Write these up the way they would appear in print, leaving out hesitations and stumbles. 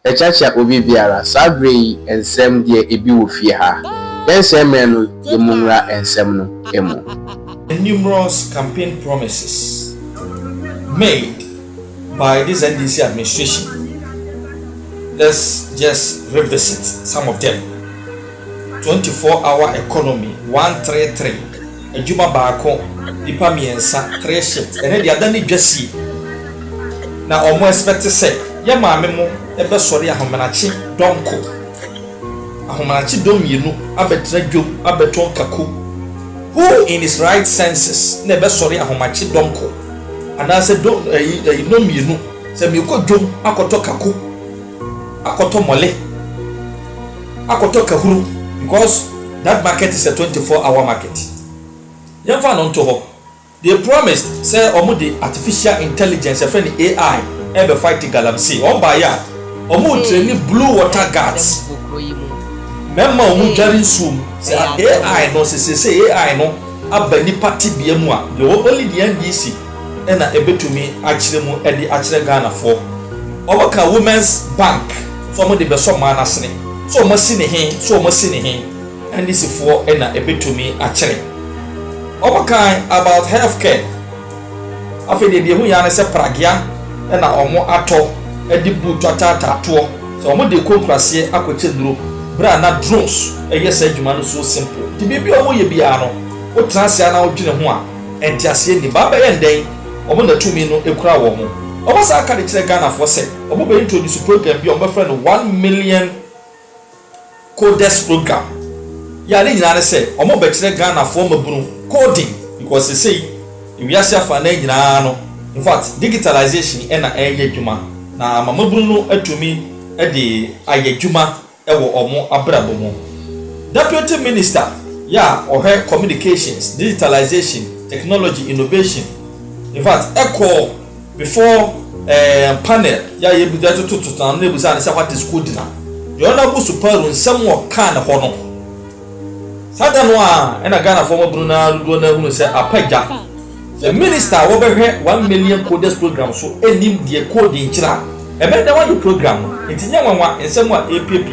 echacha obi biara sabre ensem de ebi wo fie ha ensem no yemunra ensem no emu. Numerous campaign promises made by this NDC administration. Let's just revisit some of them. 24-hour economy 133 ejuma baako nipa miensa 3 shift ene dia dani dwasi na omo expect say ye maame mo ebe sori ahomanachi dom yenu abetra dwom abeton kako. Who in his right senses na ebe sori ahomachi donko ana se do no mienu se mi ko dwom akoto kako akoto mole akoto kahuru, because that market is a 24-hour market. Yamfa no to ho. They promised say omo the artificial intelligence a friend AI ebe fight galamsey on by ya omo train blue water guards memma omo jari sum say AI no say AI no aba ni party bia mu a the only the NDC na ebetumi akire mu e di akire Ghana for omo ka women's bank so omo de be so man asene so omo si ne he NDC for na ebetumi akire omo kan about healthcare afede de hu ya na se pragia na omo ato edi butu atata to so omo de konkrase akoche duro bra na drones yes adwuma no so simple ti bibi omo ye bia no o transia na odwene ho a entiase ni baba ye ndɛn omo na tumi no ekura wo mo omo sa aka de kire Ghana for say omo be introduce program bi omo friend 1 million coders program ya ni nyina say omo be kire Ghana for mabunu coding, because they say we are safe na nyina no. In fact digitalization na adwuma na mamabunu no atumi de ayadwuma ewo omo abrabo mo. Deputy Minister ya ohe communications, digitalization, technology, innovation. In fact echo before panel ya yebu that to na nebuza say what is coding na the honorable superu nsem wo kan ho no sada no a na Ghana for mabunu na do na hunu say apagya. The minister will be 1 million coders program so enim the coding chira e be da one program ntinya nwanwa nsem a APP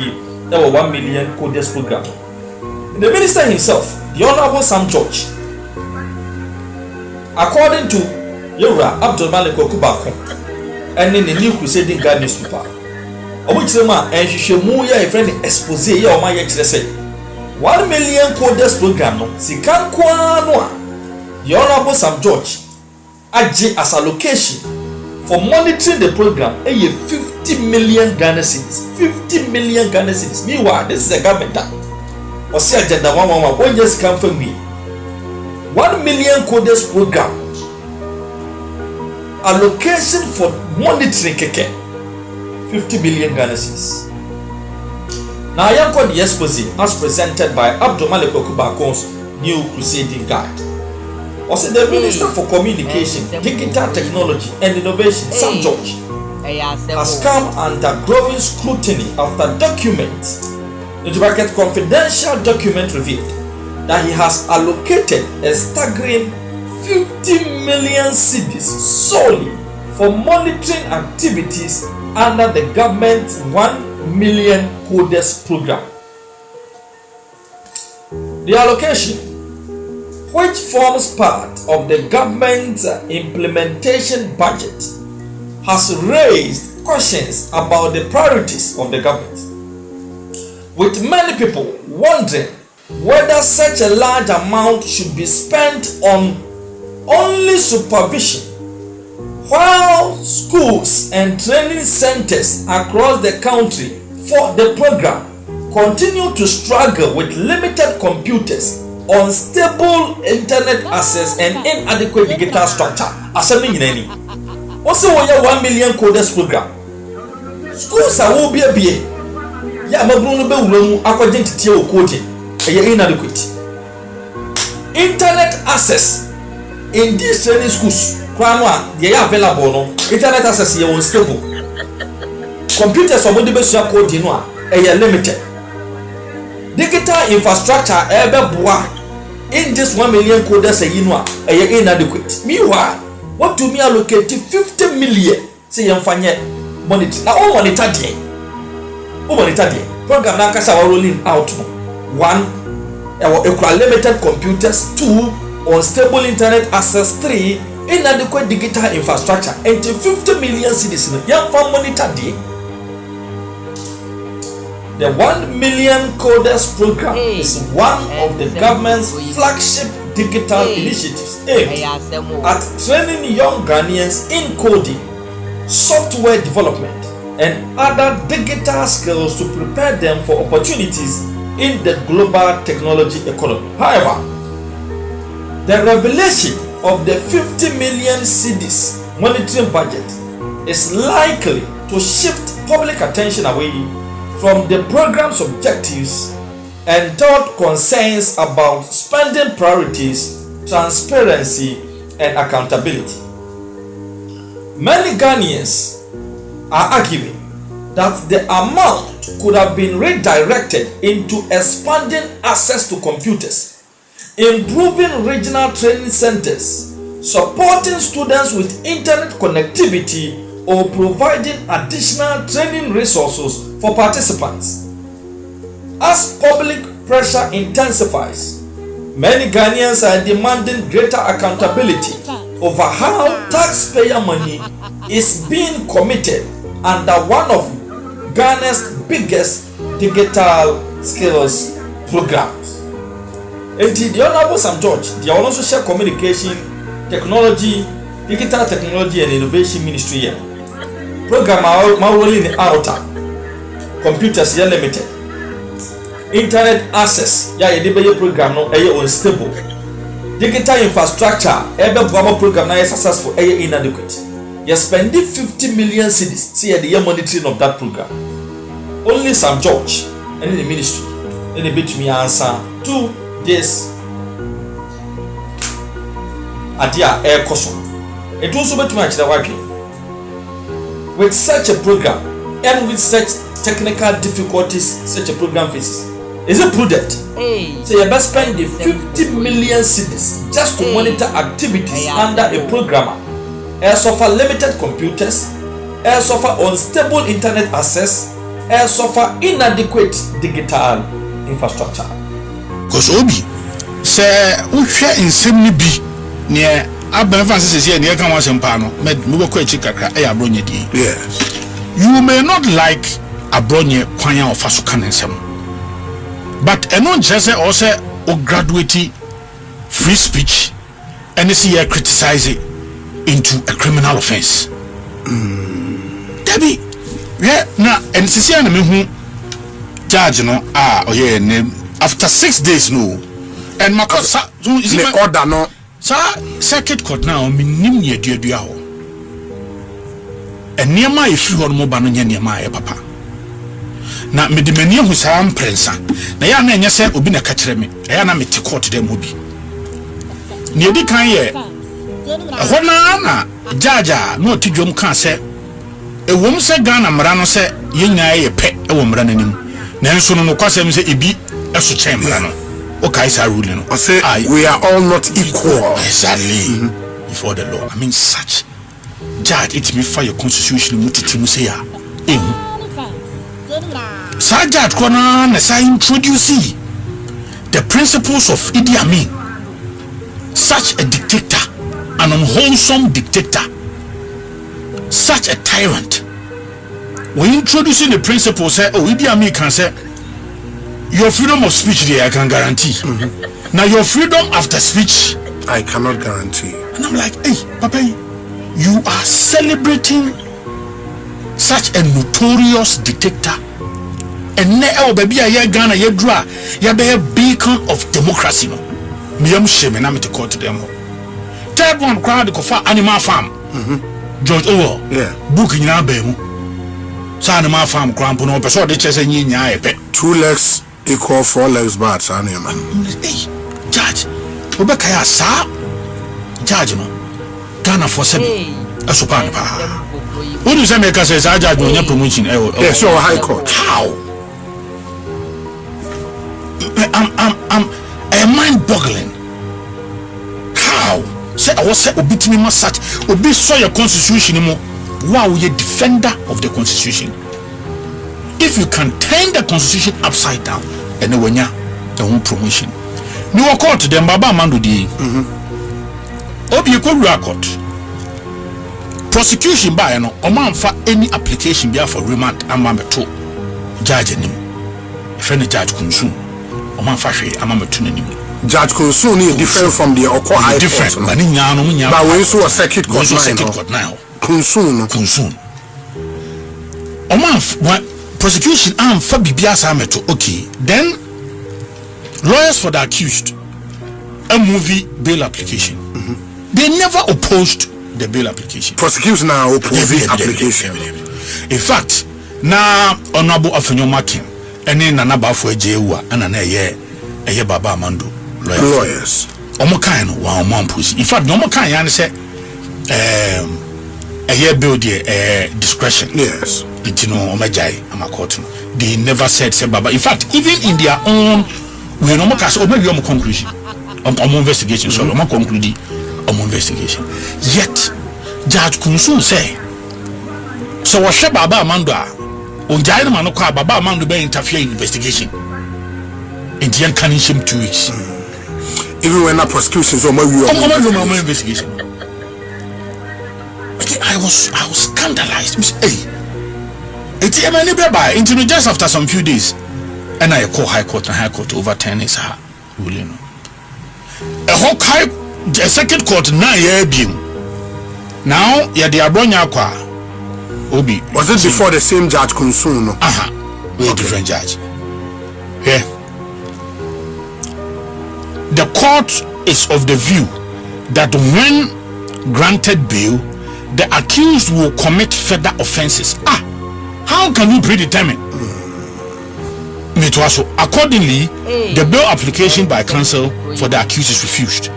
there were 1 million coders program. The minister himself, the honorable Sam George, according to Yura Kweku Baako and in the new crusading guide newspaper obuchirema enhwehwemu ya friend expose ya o ma ye kire say 1 million coders program no sika kwa no a the honorable Sam George age as allocation for monitoring the program 50 million Ghana cedis. 50 million Ghana cedis. Meanwhile, this is a government that was agenda 111 just come from me. 1 million coders program allocation for monitoring keke 50 million Ghana cedis. Now I am called the expose as presented by Kweku Baako's new crusading guide. Also, the Minister for Communication, Digital Technology and Innovation, Sam George, has come under growing scrutiny after documents, confidential document revealed that he has allocated a staggering 50 million cedis solely for monitoring activities under the government's 1 million coders program. The allocation, which forms part of the government's implementation budget, has raised questions about the priorities of the government, with many people wondering whether such a large amount should be spent on only supervision, while schools and training centers across the country for the program continue to struggle with limited computers, unstable internet access and inadequate digital structure. Assembling in any. Also, we have 1 million coders program. Schools are will be a BA. Ya mabunu be wuramu according to tier coding. Inadequate. Internet access in these training schools, they are available. No internet access is unstable. Computers are mobile coding no limited. Digital infrastructure in this 1 million coders inadequate. Meanwhile, what do me allocate 50 million? Say you monitor. Now all monitor day. monitor the program na kasa wa rolling out no. One, limited computers. Two, unstable internet access. Three, inadequate digital infrastructure. And 50 million citizens. Young fan monitor the 1 million coders program is one of the government's flagship digital initiatives aimed at training young Ghanaians in coding, software development, and other digital skills to prepare them for opportunities in the global technology economy. However, the revelation of the 50 million cedis monitoring budget is likely to shift public attention away from the program's objectives and toward concerns about spending priorities, transparency, and accountability. Many Ghanaians are arguing that the amount could have been redirected into expanding access to computers, improving regional training centers, supporting students with internet connectivity, or providing additional training resources for participants. As public pressure intensifies, many Ghanaians are demanding greater accountability over how taxpayer money is being committed under one of Ghana's biggest digital skills programs. And the Honorable Sam George, the also share communication, technology, digital technology and innovation ministry here. Program rolling out computers here limited. Internet access ya yedebe program no unstable. Digital infrastructure program na successful inadequate. You spend 50 million cedis see the year monitoring of that program. Only Sam George and the ministry and the bit me answer to this adia air caution. It also bet much the working. With such a program and with such technical difficulties such a program faces, is it prudent? So you best spend the 50 million cedis just to monitor activities under a programmer, suffer limited computers, suffer unstable internet access, suffer inadequate digital infrastructure. Because Obi say we share in same be near Aban Francis here near can was empano, met Mubako Chikaka, Abronye. Yes. You may not like Abronye Kwanya or Fasukan and some. But a non just also or graduate free speech and see here criticize it into a criminal offense. Debbie, yeah, now and see and me who judge no after 6 days no and my order no. Sa circuit court now minim ye duadua ho eniema efi ho no ba no nya niema e papa na medimani hu sa mprensa na ya na enye se obi na ka kire me ya na meti court dem obi ne edi kan ye hona na jaja no tidwom kan se ewom se Ghana mra no se yenya ye pe e wo mra nanim na enso no kwasem se ebi eso chen mra no. Okay, sir, ruling. I say we are all not equal. Exactly. Before the law. I mean, such judge it me fire constitution mutiti say Sir Judge Kona na introduce the principles of Idi Amin. Such a dictator, an unwholesome dictator, such a tyrant. We introducing the principles say Idi Amin can say your freedom of speech there I can guarantee. Now your freedom after speech I cannot guarantee. And I'm like, hey, Papa, you are celebrating such a notorious dictator. And now baby I Ghana ye draw ya be a beacon of democracy no. Me am shame na me to call to them. Third one crowd ko fa Animal Farm. George Orwell. Yeah. Book nyina ba mu. Sa Animal Farm cramp no person dey chese nyinya e pe. 2 legs equal 4 legs bad animal. Hey, Judge, Obeka ya sa Judge no Ghana for sebi asopa pa. Who do say make us say Judge no nya promotion yes, so high court. How? I'm mind-boggling. How? Say I was say obitimi masat obi so your constitution mo. Wow, you defender of the constitution. if you can turn the constitution upside down, and when you own promotion. No court them Baba Mando di. Obi you could record. Prosecution by no oman for any application be for remand amameto judge nim. If any judge consume oman fa hwe amameto nanim. Judge Kunsun is different from the Oko High Court. Different. But we also a circuit court now. Kunsun. Prosecution for Bibiasa Meto. Okay. Then lawyers for the accused a movie bail application. They never opposed the bail application. Prosecution now opposed the application. In fact, now Honorable Afenyomakin and then Nanaba for Jewa and an aye Baba Mando. Lawyers. Omokan wa omampusi. In fact, no mokan yan say build discretion. Yes. It no omajai amakoto. They never said say Baba. In fact, even in their own we no mokas maybe omo conclusion. Omo investigation so omo conclude omo investigation. Yet Judge Kunsu say so what Baba Amando onjai no manokwa Baba Amando be interfere in investigation. In the can him 2 weeks. Even when that prosecution is over, investigation. Okay, I was scandalized. Hey, it's a just after some few days, and I call High Court and High Court overturn his ruling. A whole second court now now the Abronya kwa Obi. Was it before the same Judge Kunsun? We're a different judge. Yeah. The court is of the view that when granted bail, the accused will commit further offenses. How can you predetermine? Accordingly, the bail application by counsel for the accused is refused.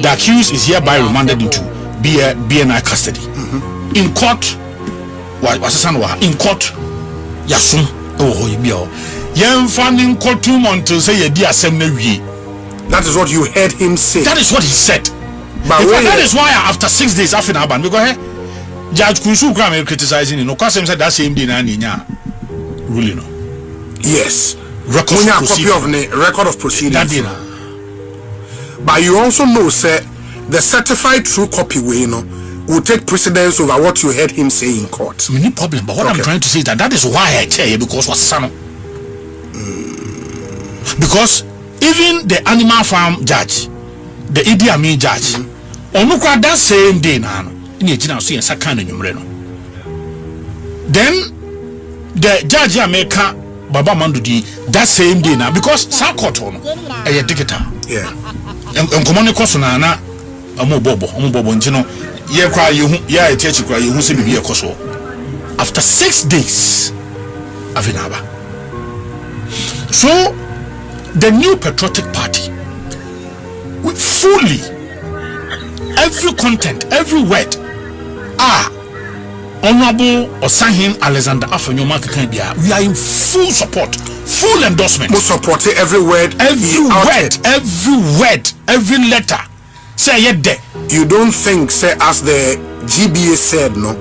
The accused is hereby remanded into BNI custody. In court, in court, Yasum, Yem court 2 months to say a that is what you heard him say. That is what he said. But that is why after 6 days after Naban, we go ahead. Judge Kunsu Kram criticizing you know, because him said that same day na ruling. No. Yes. Record of proceedings. But you also know, sir, the certified true copy way, will take precedence over what you heard him say in court. No problem. But what I'm trying to say is that is why I tell you, because what's son. Because even the animal farm judge, the Idi Amin judge, onukwa that same day na ni ejina so yen saka na nwumre no. Then the judge America Baba Mandudi that same day na because sa court no e digital. Yeah. Enkomo ne koso na na omobobo ntino ye kwa yehu ya etechi kwa yehu se bibi ekoso. After 6 days afinaba. So the new patriotic party with fully every content, every word Honorable Osahin Alexander Afenyoman Kakambia, we are in full support, full endorsement. Most supporting every word, every word, every letter. Say yet there. You don't think, say, as the GBA said, no?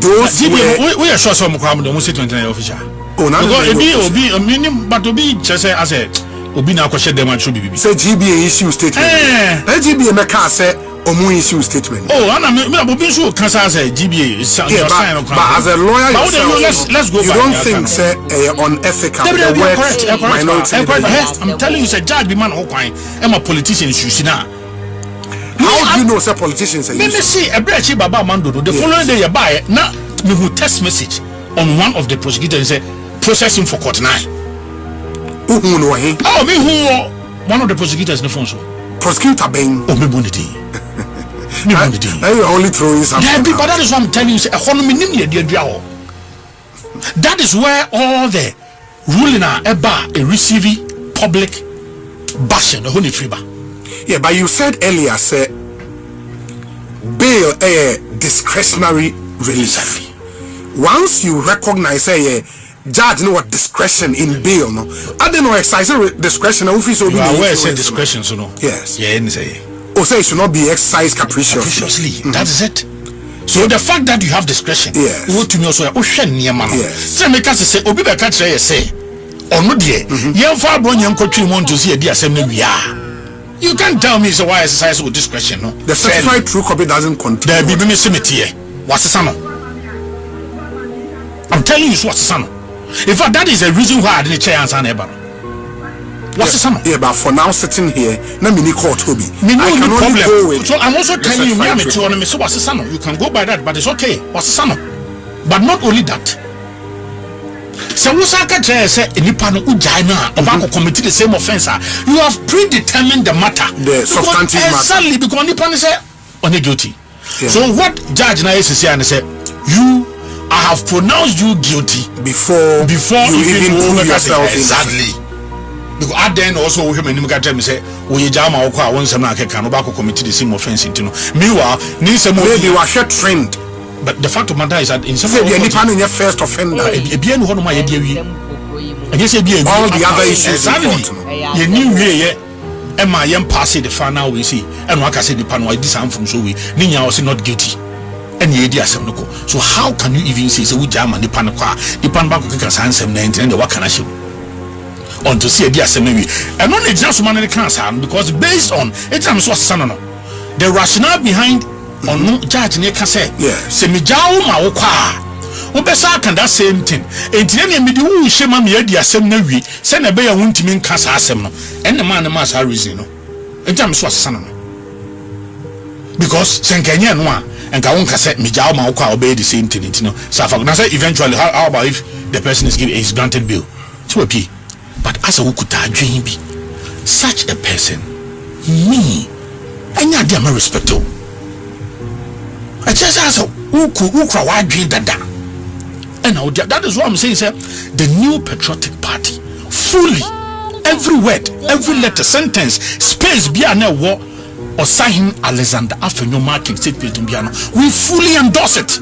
Those GBA, we are sure some crime the most 29 official. Oh, now Obi, a minimum, but Obi just say as a Obi now question them and should be. Say GBA issue statement. Let GBA make us say Omu issue statement. Oh, and I'm Obi should cancel as a GBA. But as a lawyer, let's go. You don't think say unethical the words minority. I'm telling you, say judge be man okwan. I'm a politician. How do you know say politicians? Let me see a breach Baba Mandodo. The following day you buy now me who text message on one of the prosecutors say processing for court 9. Oh, me who one of the prosecutors in the phone so. Prosecutor Ben. Oh, me bondity. Now you're only throwing something. But that is what I'm telling you. Say that is where all the ruling are about a receiving public bashing the holy freeba. Yeah, but you said earlier, say bail a discretionary release. Once you recognize a judge know what discretion in bail, no, I don't know exercise discretion. You are aware say discretion, so no. Yes. Yeah, say. Say it should not be exercised capriciously. That is it. So the fact that you have discretion, yes, what to me also, yes. So make us say, Obi Beka say, or no dear, you far born young country want to see a dear assembly we are. You can't tell me so why exercise with discretion, no? The certified true copy doesn't contain. There be many cemetery. What's the son? I'm telling you, what's the son? In fact, that is the reason why I didn't chair answer neighbor. What's the son? Yeah, but for now, sitting here, no mini court will be. I can only go with. So I'm also telling you, so what's the son? You can go by that, but it's okay. What's the son? But not only that. So Musaka say Nipano Ujana Baako committed the same offense. You have predetermined the matter. The substantive matter. Exactly, because Nipan say on guilty. Yeah. So what Judge na is saying, say I have pronounced you guilty before you even prove yourself. Exactly. Because I then also we him say we jama okwa won some na keka no Baako committed the same offense into no. Meanwhile, maybe you are trend. But the fact of the matter is that in some way the first offender. All the other issues you knew here Emma yam pass the final we see and like I said the pan why this am from so we Ninya was not guilty and ye dia sem no. So how can you even say we jam and the pan kwa the pan Baako can san sem 19 and the what can I show on to see a dia sem we and only just man the cancer because based on it am so son the rationale behind on no judge ne ka say se me jawo ma wo kwa wo be sa kan that same thing enti ne me di wo hye me adi asem na wi se na be ya wontimi nka sa asem no enne man ne ma sa reason no enti am so asesa no because se nkanye no a enka won ka say me jawo ma wo kwa obey the same thing enti no so for na say eventually how about if the person is granted bail so okay but as a wukuta adwen bi such a person me anya dia ma respect o I just ask who dada. And now that is what I'm saying, sir. The new patriotic party, fully, every word, every letter, sentence, space, be war or sign Alexander Afenyo marking statement. We fully endorse it.